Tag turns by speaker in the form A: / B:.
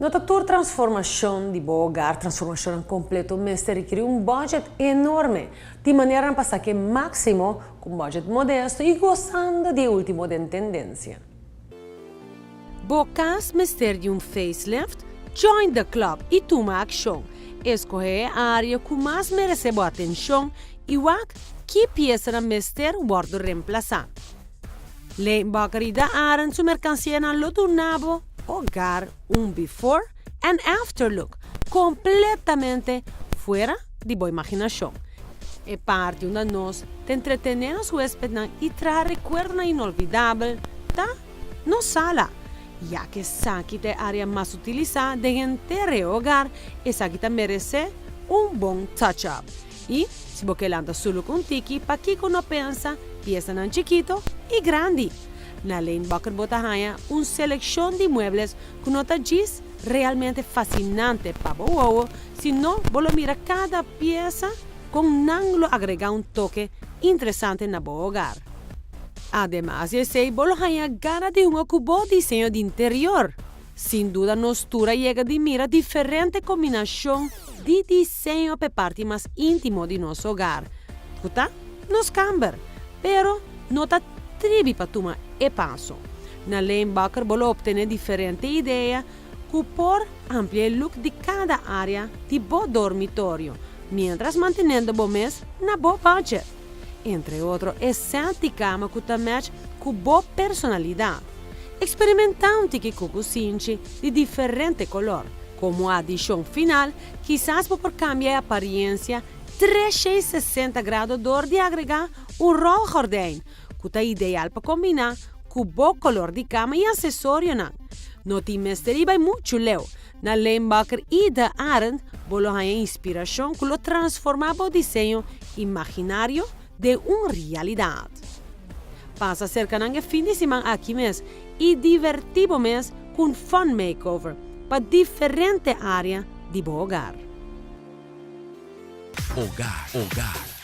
A: Nota tour transformação de bogar, transformação completo, mas requer um budget enorme, de maneira a passar que máximo com budget modesto e gozando de último de tendência.
B: Bocas mister de facelift, join the club e toma ação. Escolhe a área que mais merece boa atenção e que peça na mister guardo reemplazar. Le bacarida aran su mercancía na lodo nabo, hogar before and after look, completamente fuera de boa imaginação. É parte de nós de entretener os hóspedes e trazer recuerdo inolvidável da nossa sala, já que aqui é a área mais utilizada de inteiro hogar e aqui merece bom touch-up. E se você anda solo com tiki, para que não pensa, peça não chiquito e grande. Na Lane Bucker Botahaya, uma seleção de muebles que nota diz realmente fascinante para o se não você mira cada peça com ângulo agregar toque interessante na boa hogar. Además, você bolhaya gana de cubo desenho de interior. Sem dúvida, nostura chega de mira diferente combinação de desenho para parte mais íntimo de nosso hogar. Escuta? Nos cambia, pero nota tribi para tomar e passo. Na Lane Bucker bolo obtener diferente ideia que por ampliar o look de cada área de bo dormitório, mientras mantendo bom mês na bo budget. Entre outros, é sete cama que também com boa personalidade. Experimentando que cucucinche de diferente color. Como adição final, quizás por cambiar a aparência 360 graus de agregar roll jardín, que é ideal para combinar com o bom color de cama e acessório. Não te mesteriba muito leu. Na Lane Bucker e da Arendt, bolo a inspiração que lo transformava o desenho imaginário de uma realidade. Passa cerca de fim de semana aqui mês e divertido mês com fun makeover para diferente área de hogar.
C: Hogar.